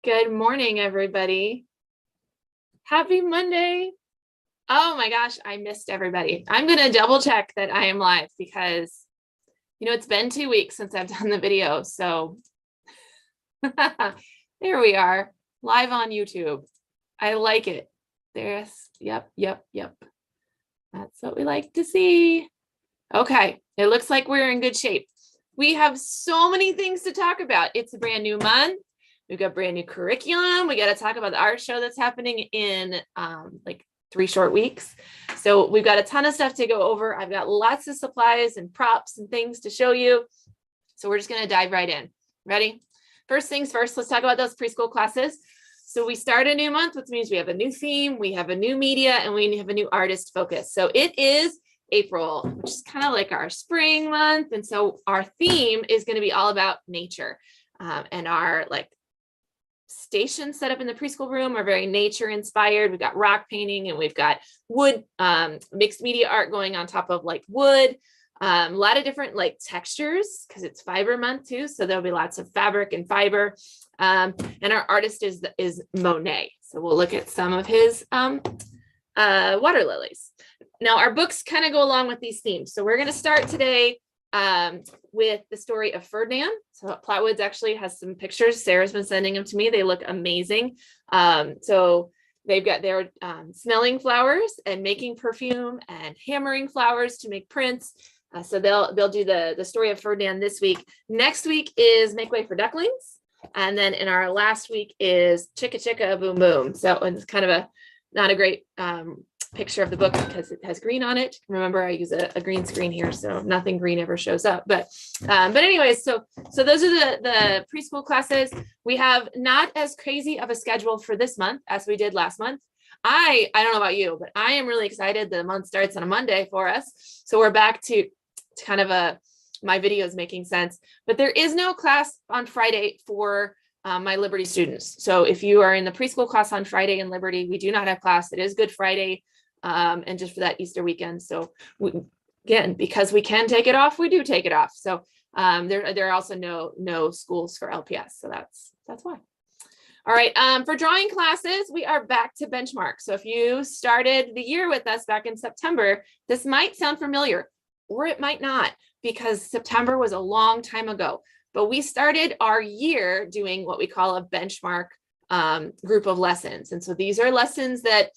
Good morning, everybody. Happy Monday. Oh my gosh, I missed everybody. I'm going to double check that I am live because, it's been 2 weeks since I've done the video. So there we are, live on YouTube. I like it. Yep. That's what we like to see. Okay, it looks like we're in good shape. We have so many things to talk about. It's a brand new month. We've got brand new curriculum. We got to talk about the art show that's happening in like 3 short weeks. So we've got a ton of stuff to go over. I've got lots of supplies and props and things to show you. So we're just going to dive right in. Ready? First things first, let's talk about those preschool classes. So we start a new month, which means we have a new theme, we have a new media, and we have a new artist focus. So it is April, which is kind of like our spring month. And so our theme is going to be all about nature, and our stations set up in the preschool room are very nature inspired. We've got rock painting and we've got wood, mixed media art going on top of wood, a lot of different textures because it's fiber month too. So there'll be lots of fabric and fiber. And our artist is Monet. So we'll look at some of his water lilies. Now our books kind of go along with these themes. So we're going to start today with the story of Ferdinand. So Plotwoods actually has some pictures. Sarah's been sending them to me. They look amazing. So they've got their smelling flowers and making perfume and hammering flowers to make prints. So they'll do the story of Ferdinand this week. Next week is Make Way for Ducklings. And then in our last week is Chicka Chicka Boom Boom. So it's kind of not a great picture of the book because it has green on it. Remember, I use a green screen here, so nothing green ever shows up. But anyways, so those are the preschool classes. We have not as crazy of a schedule for this month as we did last month. I don't know about you, but I am really excited. The month starts on a Monday for us, so we're back to kind of my videos making sense. But there is no class on Friday for my Liberty students. So if you are in the preschool class on Friday in Liberty, we do not have class. It is Good Friday. And just for that Easter weekend. So again, because we can take it off, we do take it off. So there are also no schools for LPS. So that's why. All right. For drawing classes, we are back to benchmark. So if you started the year with us back in September, this might sound familiar, or it might not, because September was a long time ago. But we started our year doing what we call a benchmark group of lessons. And so these are lessons that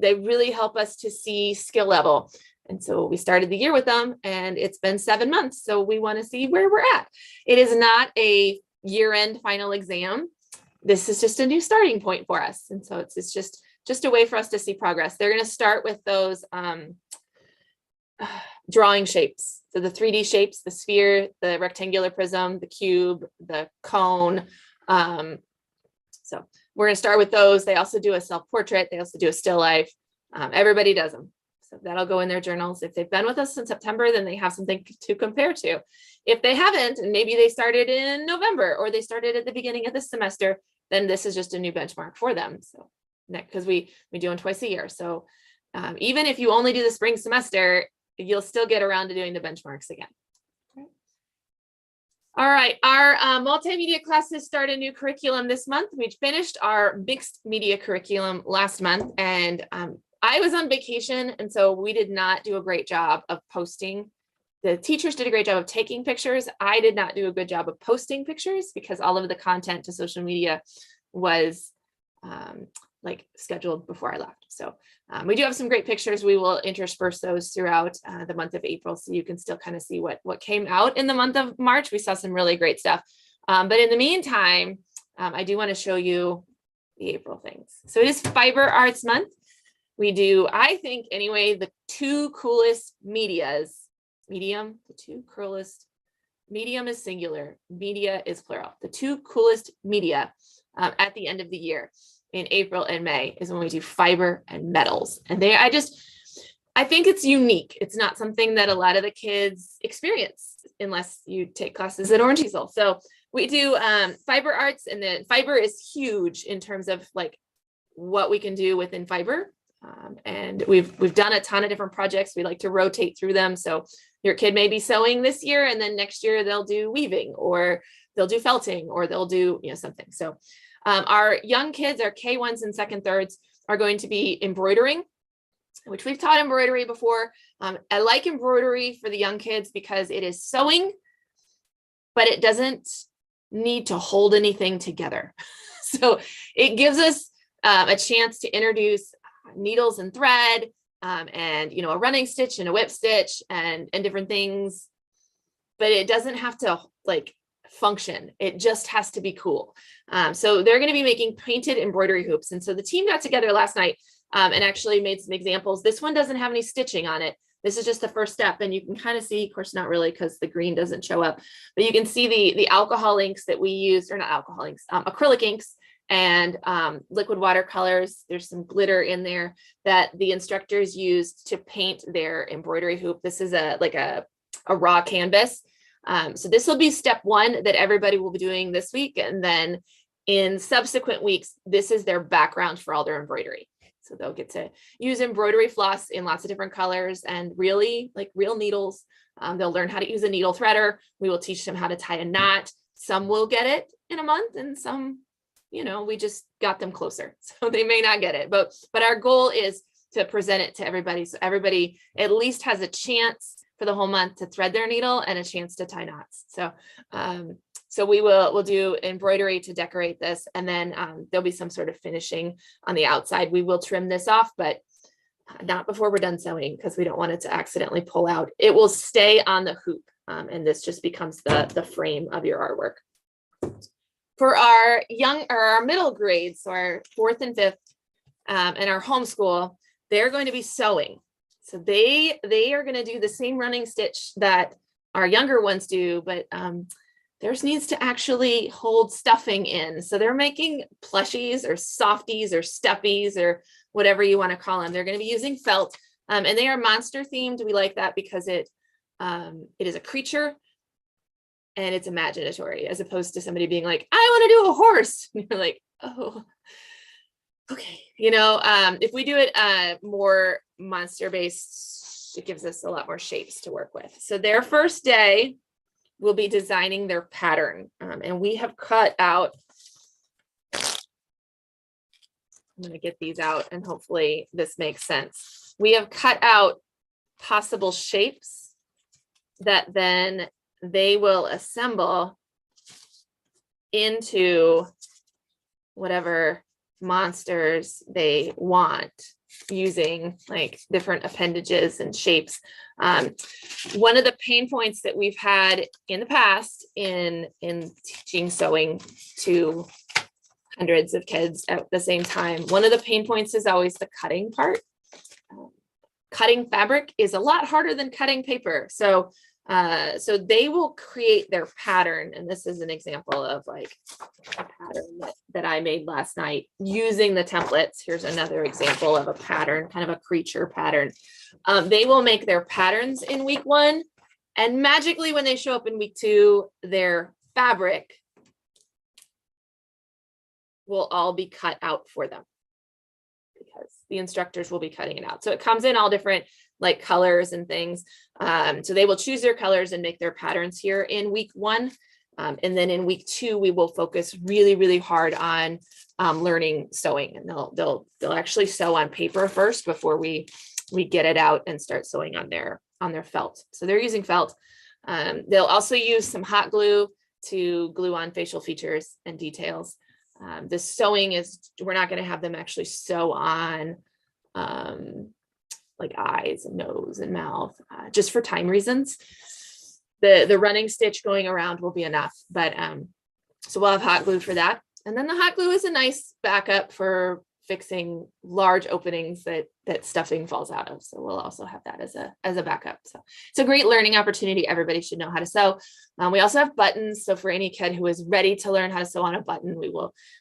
they really help us to see skill level. And so we started the year with them, and it's been 7 months. So we want to see where we're at. It is not a year-end final exam. This is just a new starting point for us. And so it's just a way for us to see progress. They're going to start with those drawing shapes. So the 3D shapes, the sphere, the rectangular prism, the cube, the cone. So we're going to start with those. They also do a self-portrait. They also do a still life. Everybody does them. So that'll go in their journals. If they've been with us in September, then they have something to compare to. If they haven't, and maybe they started in November or they started at the beginning of this semester, then this is just a new benchmark for them. So because we do them twice a year. So even if you only do the spring semester, you'll still get around to doing the benchmarks again. All right, our multimedia classes start a new curriculum this month. We finished our mixed media curriculum last month, and I was on vacation, and so we did not do a great job of posting. The teachers did a great job of taking pictures. I did not do a good job of posting pictures because all of the content to social media was scheduled before I left. So we do have some great pictures. We will intersperse those throughout the month of April, so you can still kind of see what came out in the month of March. We saw some really great stuff. But in the meantime, I do want to show you the April things. So it is Fiber Arts Month. We do, I think anyway, the 2 coolest medium is singular, media is plural. The 2 coolest media at the end of the year in April and May is when we do fiber and metals. And I think it's unique. It's not something that a lot of the kids experience unless you take classes at Orange Easel. So we do fiber arts, and then fiber is huge in terms of what we can do within fiber. And we've done a ton of different projects. We like to rotate through them. So your kid may be sewing this year, and then next year they'll do weaving, or they'll do felting, or they'll do something. So Our young kids, our K1s and second thirds, are going to be embroidering, which we've taught embroidery before. I like embroidery for the young kids because it is sewing, but it doesn't need to hold anything together. So it gives us a chance to introduce needles and thread, and a running stitch and a whip stitch and different things, but it doesn't have to like function. It just has to be cool. So they're going to be making painted embroidery hoops. And so the team got together last night and actually made some examples. This one doesn't have any stitching on it. This is just the first step, and you can kind of see, of course, not really because the green doesn't show up, but you can see the alcohol inks that we used, or not alcohol inks, acrylic inks and liquid watercolors. There's some glitter in there that the instructors used to paint their embroidery hoop. This is like a raw canvas. So this will be step one that everybody will be doing this week. And then in subsequent weeks, this is their background for all their embroidery. So they'll get to use embroidery floss in lots of different colors and really like real needles. They'll learn how to use a needle threader. We will teach them how to tie a knot. Some will get it in a month, and some, we just got them closer. So they may not get it, but our goal is to present it to everybody. So everybody at least has a chance for the whole month to thread their needle and a chance to tie knots. So, so we'll do embroidery to decorate this, and then there'll be some sort of finishing on the outside. We will trim this off, but not before we're done sewing, because we don't want it to accidentally pull out. It will stay on the hoop, and this just becomes the frame of your artwork. For our our middle grades, so our 4th and 5th, and our homeschool, they're going to be sewing. So they are going to do the same running stitch that our younger ones do, but theirs needs to actually hold stuffing in. So they're making plushies or softies or stuffies or whatever you want to call them. They're going to be using felt, and they are monster themed. We like that because it is a creature and it's imaginatory, as opposed to somebody being like, I want to do a horse. And you're like, oh, okay. If we do it more monster based, it gives us a lot more shapes to work with. So their first day will be designing their pattern. And we have cut out, I'm going to get these out and hopefully this makes sense. We have cut out possible shapes that then they will assemble into whatever monsters they want, using like different appendages and shapes. One of the pain points that we've had in the past in teaching sewing to hundreds of kids at the same time, one of the pain points is always the cutting part. Cutting fabric is a lot harder than cutting paper. So they will create their pattern. And this is an example of like a pattern that I made last night using the templates. Here's another example of a pattern, kind of a creature pattern. They will make their patterns in week 1, and magically when they show up in week 2, their fabric will all be cut out for them because the instructors will be cutting it out. So it comes in all different like colors and things. So they will choose their colors and make their patterns here in week 1. And then in week 2, we will focus really, really hard on learning sewing. And they'll actually sew on paper first before we get it out and start sewing on their felt. So they're using felt. They'll also use some hot glue to glue on facial features and details. The sewing we're not going to have them actually sew on like eyes and nose and mouth, just for time reasons. The running stitch going around will be enough, but so we'll have hot glue for that. And then the hot glue is a nice backup for fixing large openings that stuffing falls out of. So we'll also have that as a backup. So it's a great learning opportunity. Everybody should know how to sew. We also have buttons. So for any kid who is ready to learn how to sew on a button,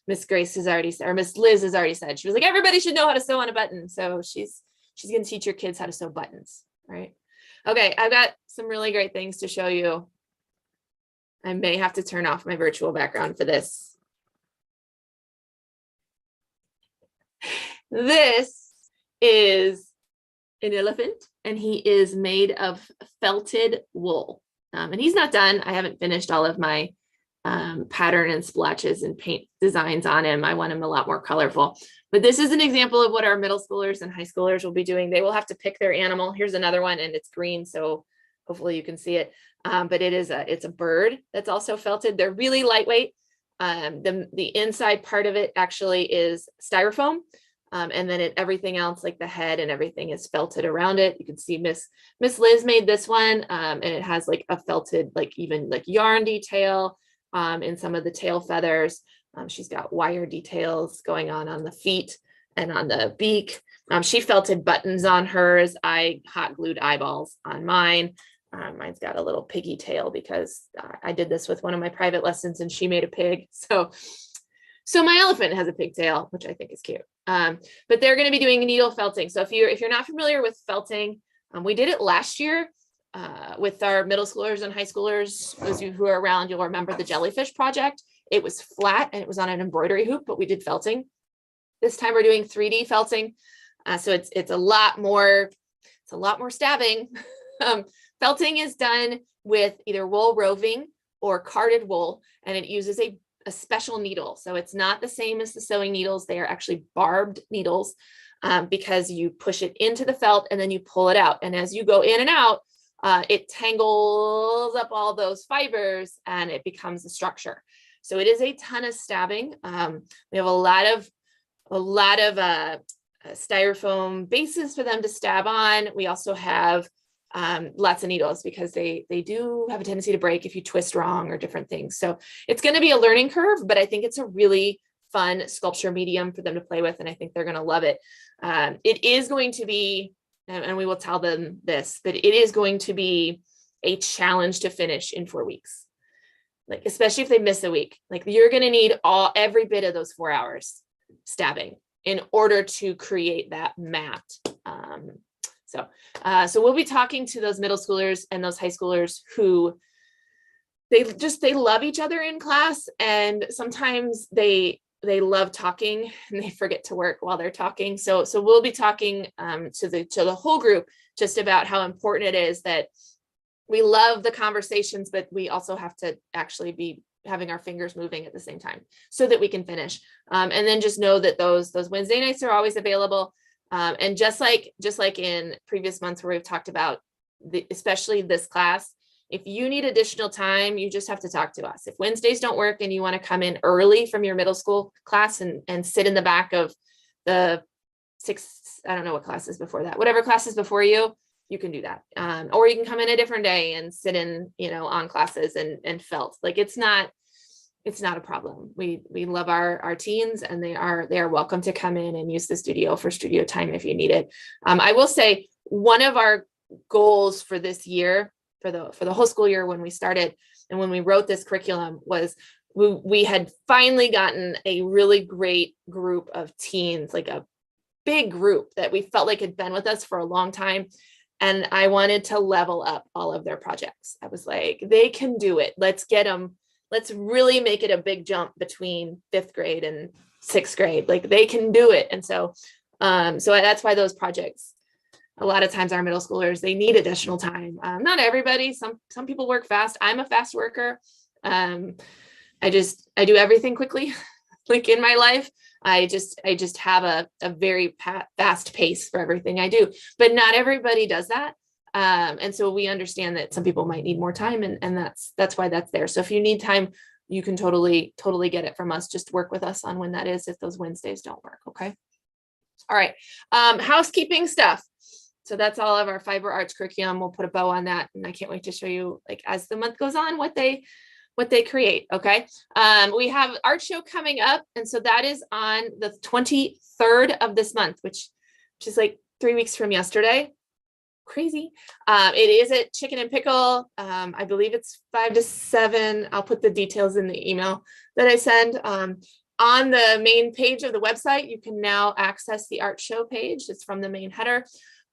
Miss Grace has already said, or Miss Liz has already said, she was like, everybody should know how to sew on a button. So she's going to teach your kids how to sew buttons, right? Okay, I've got some really great things to show you. I may have to turn off my virtual background for this. This is an elephant, and he is made of felted wool. And he's not done. I haven't finished all of my pattern and splotches and paint designs on him. I want him a lot more colorful. But this is an example of what our middle schoolers and high schoolers will be doing. They will have to pick their animal. Here's another one, and it's green, so hopefully you can see it. But it's a bird that's also felted. They're really lightweight. The inside part of it actually is styrofoam. And then everything else, like the head and everything, is felted around it. You can see Miss Liz made this one, and it has like a felted, like even like yarn detail in some of the tail feathers. She's got wire details going on the feet and on the beak. She felted buttons on hers. I hot glued eyeballs on mine. Mine's got a little piggy tail because I did this with one of my private lessons and she made a pig. So my elephant has a pigtail, which I think is cute. But they're going to be doing needle felting. So if you're not familiar with felting, we did it last year with our middle schoolers and high schoolers. Those of you who are around, you'll remember the jellyfish project. It was flat and it was on an embroidery hoop, but we did felting. This time we're doing 3D felting. So it's a lot more stabbing. Felting is done with either wool roving or carded wool, and it uses a special needle. So it's not the same as the sewing needles. They are actually barbed needles because you push it into the felt and then you pull it out. And as you go in and out, it tangles up all those fibers and it becomes a structure. So it is a ton of stabbing. We have a lot of styrofoam bases for them to stab on. We also have lots of needles because they do have a tendency to break if you twist wrong or different things. So it's going to be a learning curve, but I think it's a really fun sculpture medium for them to play with, and I think they're going to love it. It is going to be, and we will tell them this, but it is going to be a challenge to finish in 4 weeks. Like, especially if they miss a week, like you're going to need every bit of those 4 hours stabbing in order to create that mat. So we'll be talking to those middle schoolers and those high schoolers who they love each other in class, and sometimes they love talking and they forget to work while they're talking. So we'll be talking to the whole group just about how important it is that we love the conversations, but we also have to actually be having our fingers moving at the same time so that we can finish. And then just know that those Wednesday nights are always available. And just like in previous months where we've talked about especially this class, if you need additional time, you just have to talk to us. If Wednesdays don't work and you want to come in early from your middle school class and sit in the back of the I don't know what classes before that, whatever classes before you can do that. Or you can come in a different day and sit in, on classes and felt. Like it's not a problem. We love our teens, and they are welcome to come in and use the studio for studio time if you need it. I will say one of our goals for this year, for the whole school year when we started and when we wrote this curriculum, was we had finally gotten a really great group of teens, like a big group that we felt like had been with us for a long time. And I wanted to level up all of their projects. I was like, they can do it. Let's get them. Let's really make it a big jump between 5th grade and 6th grade. Like they can do it. And so that's why those projects, a lot of times our middle schoolers, they need additional time. Not everybody, some people work fast. I'm a fast worker. I do everything quickly, like in my life. I just have a very fast pace for everything I do, but not everybody does that. And so we understand that some people might need more time, and that's why that's there. So if you need time, you can totally get it from us. Just work with us on when that is, if those Wednesdays don't work. Okay. All right. Housekeeping stuff. So that's all of our fiber arts curriculum. We'll put a bow on that, and I can't wait to show you, like, as the month goes on, what they create. Okay. We have art show coming up. And so that is on the 23rd of this month, which is like 3 weeks from yesterday. Crazy. It is at Chicken and Pickle. I believe it's 5 to 7. I'll put the details in the email that I send. On the main page of the website, you can now access the art show page. It's from the main header.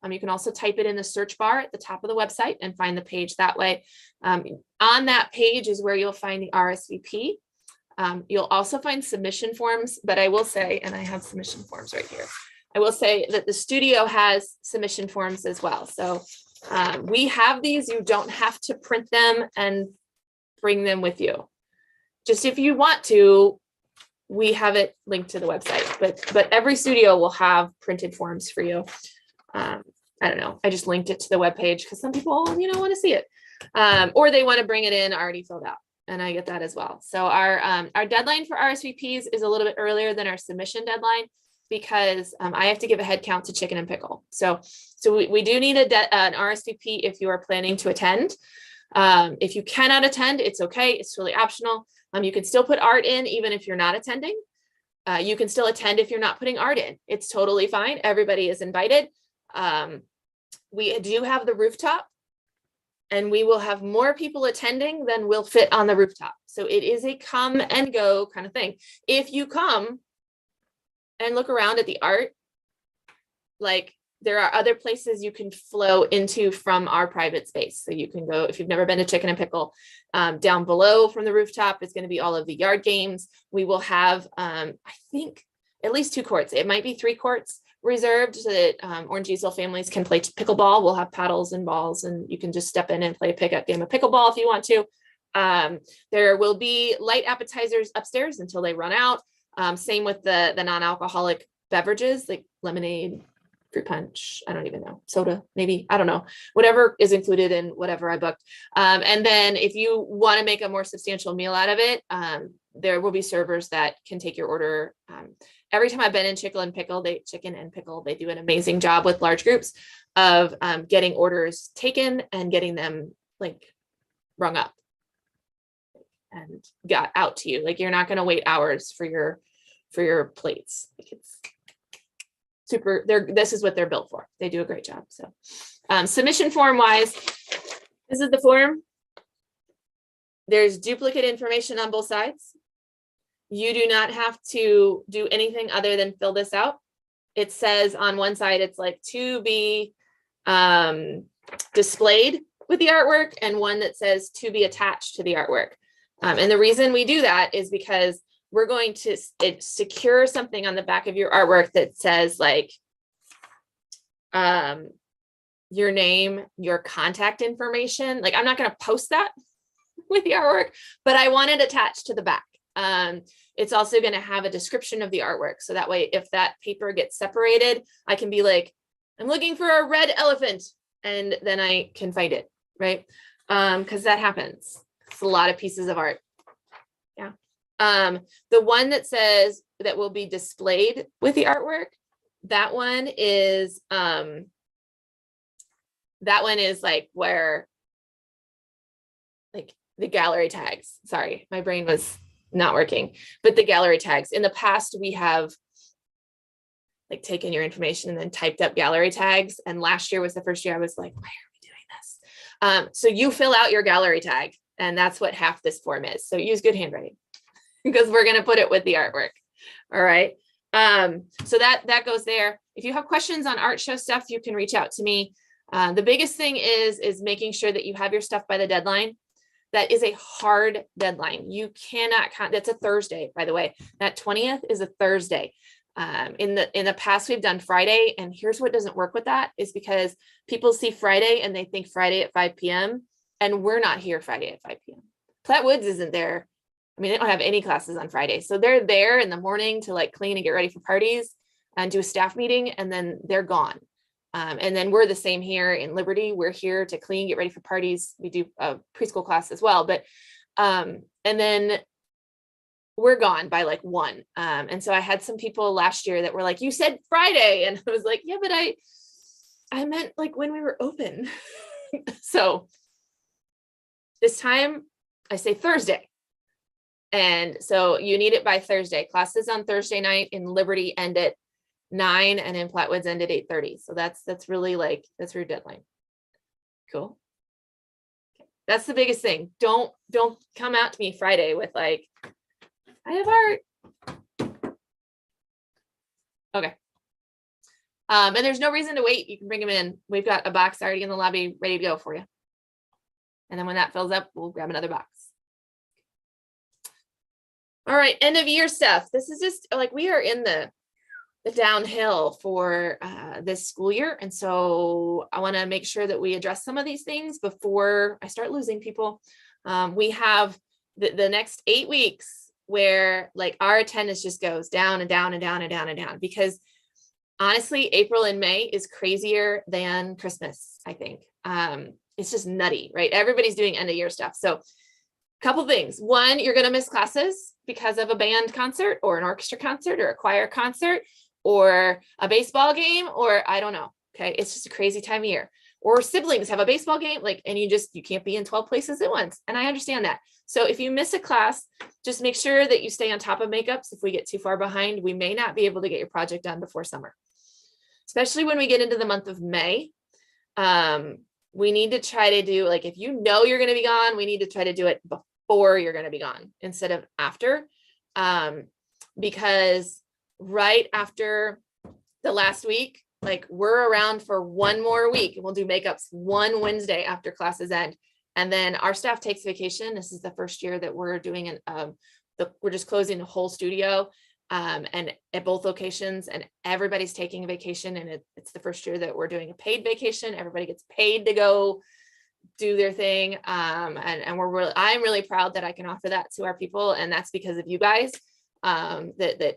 You can also type it in the search bar at the top of the website and find the page that way. On that page is where you'll find the RSVP. You'll also find submission forms, but I will say, and I have submission forms right here, I will say that the studio has submission forms as well. So we have these. You don't have to print them and bring them with you. just if you want to, we have it linked to the website, but every studio will have printed forms for you. I don't know. I just linked it to the webpage because some people, want to see it. Or they want to bring it in already filled out. And I get that as well. So our deadline for RSVPs is a little bit earlier than our submission deadline because I have to give a head count to chicken and pickle. So we do need an RSVP if you are planning to attend. If you cannot attend, it's okay. It's really optional. You can still put art in even if you're not attending. You can still attend if you're not putting art in. It's totally fine. Everybody is invited. We do have the rooftop, and we will have more people attending than will fit on the rooftop. So it is a come and go kind of thing. If you come and look around at the art, like there are other places you can flow into from our private space. So you can go, if you've never been to Chicken and Pickle, down below from the rooftop is going to be all of the yard games. We will have, I think, at least 2 courts. It might be 3 courts reserved so that Orange Easel families can play pickleball. We'll have paddles and balls, and you can just step in and play a pickup game of pickleball if you want to. There will be light appetizers upstairs until they run out. Same with the non-alcoholic beverages like lemonade, fruit punch, I don't even know, soda, maybe, I don't know, whatever is included in whatever I booked. And then if you want to make a more substantial meal out of it, there will be servers that can take your order. Every time I've been in Chicken and Pickle, they do an amazing job with large groups of getting orders taken and getting them like rung up and got out to you. Like you're not going to wait hours for your plates. Like it's super, this is what they're built for. They do a great job. So submission form wise, this is the form. There's duplicate information on both sides. You do not have to do anything other than fill this out. It says on one side, it's like to be displayed with the artwork, and one that says to be attached to the artwork. And the reason we do that is because we're going to secure something on the back of your artwork that says like your name, your contact information. Like I'm not going to post that with the artwork, but I want it attached to the back. It's also going to have a description of the artwork. So that way, if that paper gets separated, I can be like, I'm looking for a red elephant, and then I can find it, right? Because that happens. It's a lot of pieces of art. Yeah. The one that says that will be displayed with the artwork, that one is like where, like the gallery tags. Sorry, my brain was not working, but the gallery tags. In the past, we have like taken your information and then typed up gallery tags. And last year was the first year I was like, why are we doing this? So you fill out your gallery tag, and that's what half this form is. So use good handwriting because we're going to put it with the artwork. All right. So that goes there. If you have questions on art show stuff, you can reach out to me. The biggest thing is making sure that you have your stuff by the deadline. That is a hard deadline. You cannot count. That's a Thursday, by the way. That 20th is a Thursday. In the past, we've done Friday, and here's what doesn't work with that is because people see Friday and they think Friday at 5 p.m. and we're not here Friday at 5 p.m. Platte Woods isn't there. I mean, they don't have any classes on Friday, so they're there in the morning to like clean and get ready for parties and do a staff meeting, and then they're gone. And then we're the same here in Liberty. We're here to clean, get ready for parties. We do a preschool class as well, but and then we're gone by like 1. And so I had some people last year that were like, you said Friday. And I was like, yeah, but I meant like when we were open. So this time I say Thursday. And so you need it by Thursday. Classes on Thursday night in Liberty end at 9, and in Platte Woods end at 8:30. So that's really like, that's your deadline. Cool. Okay. That's the biggest thing. Don't come out to me Friday with like, I have art. Okay. And there's no reason to wait. You can bring them in. We've got a box already in the lobby ready to go for you. And then when that fills up, we'll grab another box. All right, end of year stuff. This is just like we are in the downhill for this school year. And so I want to make sure that we address some of these things before I start losing people. We have the next 8 weeks where like our attendance just goes down and down and down and down and down, because honestly, April and May is crazier than Christmas, I think. It's just nutty, right? Everybody's doing end of year stuff. So couple things. One, you're going to miss classes because of a band concert or an orchestra concert or a choir concert or a baseball game, or I don't know. Okay. It's just a crazy time of year. Or siblings have a baseball game, like, and you can't be in 12 places at once. And I understand that. So if you miss a class, just make sure that you stay on top of makeups. If we get too far behind, we may not be able to get your project done before summer, especially when we get into the month of May. We need to try to do, like, if you know you're going to be gone, we need to try to do it before you're going to be gone instead of after, because right after the last week, like, we're around for one more week and we'll do makeups one Wednesday after classes end. And then our staff takes vacation. This is the first year that we're doing we're just closing the whole studio, and at both locations, and everybody's taking a vacation. And it's the first year that we're doing a paid vacation. Everybody gets paid to go do their thing. And I'm really proud that I can offer that to our people. And that's because of you guys, that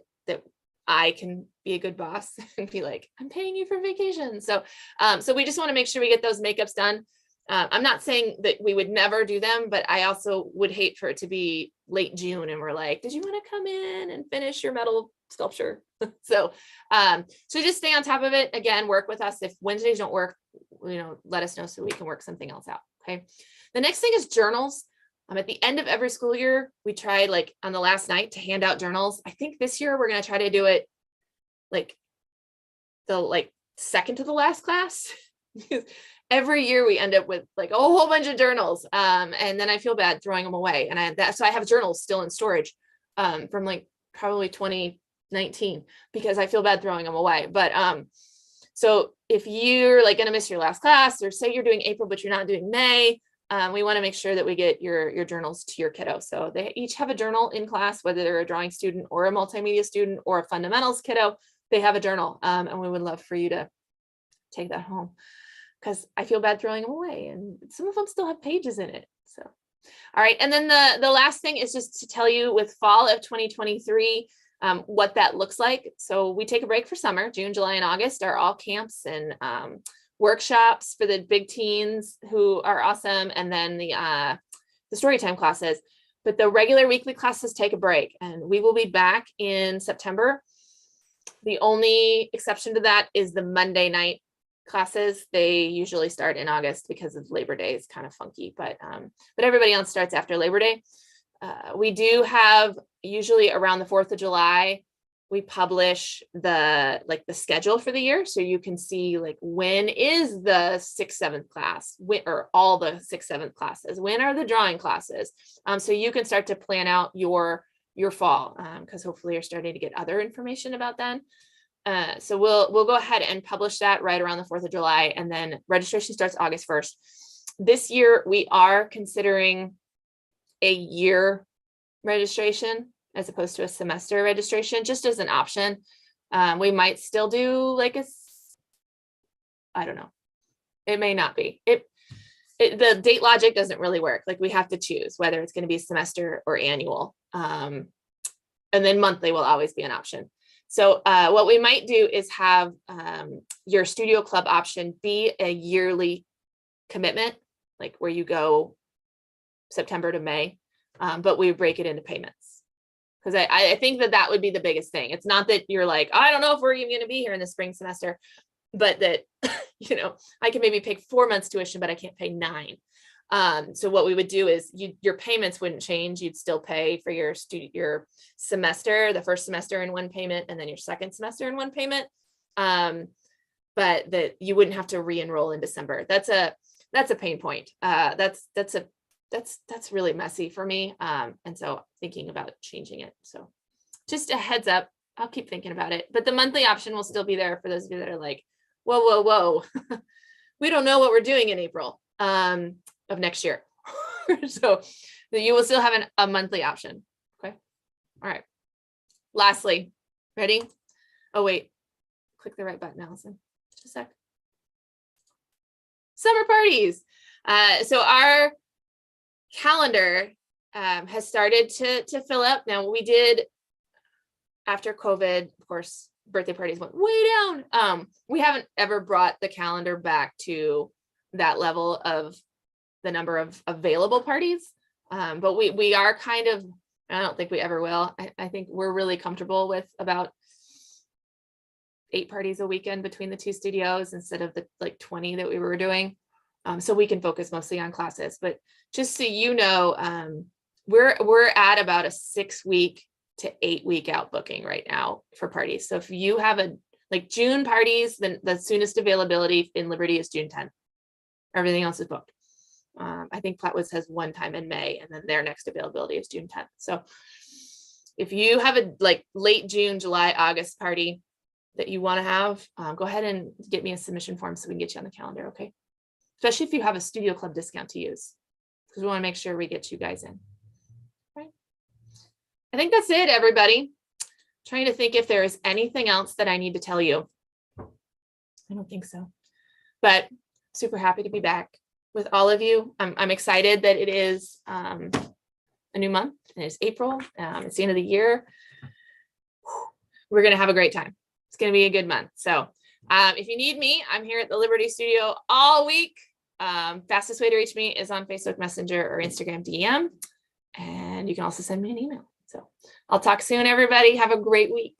I can be a good boss and be like, I'm paying you for vacation. So we just want to make sure we get those makeups done. I'm not saying that we would never do them, but I also would hate for it to be late June and we're like, did you want to come in and finish your metal sculpture? So just stay on top of it. Again, work with us. If Wednesdays don't work, let us know so we can work something else out. Okay. The next thing is journals. At the end of every school year, we try, like, on the last night to hand out journals. I think this year we're going to try to do it like the second to the last class. Every year we end up with like a whole bunch of journals. And then I feel bad throwing them away. So I have journals still in storage from like probably 2019 because I feel bad throwing them away. But so if you're like going to miss your last class, or say you're doing April, but you're not doing May, we want to make sure that we get your journals to your kiddo. So they each have a journal in class, whether they're a drawing student or a multimedia student or a fundamentals kiddo, they have a journal. And we would love for you to take that home, because I feel bad throwing them away, and some of them still have pages in it. So, all right. And then the last thing is just to tell you, with fall of 2023, what that looks like. So we take a break for summer. June, July, and August are all camps and workshops for the big teens who are awesome. And then the storytime classes, but the regular weekly classes take a break, and we will be back in September. The only exception to that is the Monday night classes. They usually start in August because of Labor Day is kind of funky, but everybody else starts after Labor Day. We do have, usually around the 4th of July, we publish the schedule for the year. So you can see, like, when is the 6th, 7th class, or all the 6th, 7th classes, when are the drawing classes? So you can start to plan out your fall, because hopefully you're starting to get other information about then. So we'll go ahead and publish that right around the 4th of July, and then registration starts August 1st. This year, we are considering a year registration as opposed to a semester registration, just as an option. We might still do like I don't know. It may not be. The date logic doesn't really work. Like, we have to choose whether it's going to be semester or annual. And then monthly will always be an option. So what we might do is have your studio club option be a yearly commitment, like where you go September to May, but we break it into payments. Because I think that would be the biggest thing. It's not that you're like, I don't know if we're even going to be here in the spring semester, but that, I can maybe pay 4 months tuition, but I can't pay 9. So what we would do is your payments wouldn't change. You'd still pay for your semester, the first semester in one payment, and then your second semester in one payment. But that you wouldn't have to re-enroll in December. That's a pain point. That's really messy for me. And so thinking about changing it. So just a heads up, I'll keep thinking about it, but the monthly option will still be there for those of you that are like, whoa, we don't know what we're doing in April of next year. So you will still have a monthly option. Okay. All right. Lastly, ready? Oh, wait, click the right button, Allison. Just a sec. Summer parties. So our calendar has started to fill up. Now we did, after COVID, of course, birthday parties went way down. We haven't ever brought the calendar back to that level of the number of available parties. But we are kind of, I don't think we ever will. I think we're really comfortable with about 8 parties a weekend between the 2 studios instead of the like 20 that we were doing. So we can focus mostly on classes. But just so you know, we're at about a 6-week to 8-week out booking right now for parties. So if you have a like June parties, then the soonest availability in Liberty is June 10th. Everything else is booked. I think Flatwoods has one time in May, and then their next availability is June 10th. So if you have a like late June, July, August party that you want to have, go ahead and get me a submission form so we can get you on the calendar, okay? Especially if you have a studio club discount to use, because we want to make sure we get you guys in. Right. I think that's it, everybody. Trying to think if there is anything else that I need to tell you. I don't think so, but super happy to be back with all of you. I'm excited that it is a new month, and it's April. It's the end of the year. We're going to have a great time. It's going to be a good month. So if you need me, I'm here at the Liberty Studio all week. Fastest way to reach me is on Facebook Messenger or Instagram DM. And you can also send me an email. So I'll talk soon, everybody. Have a great week.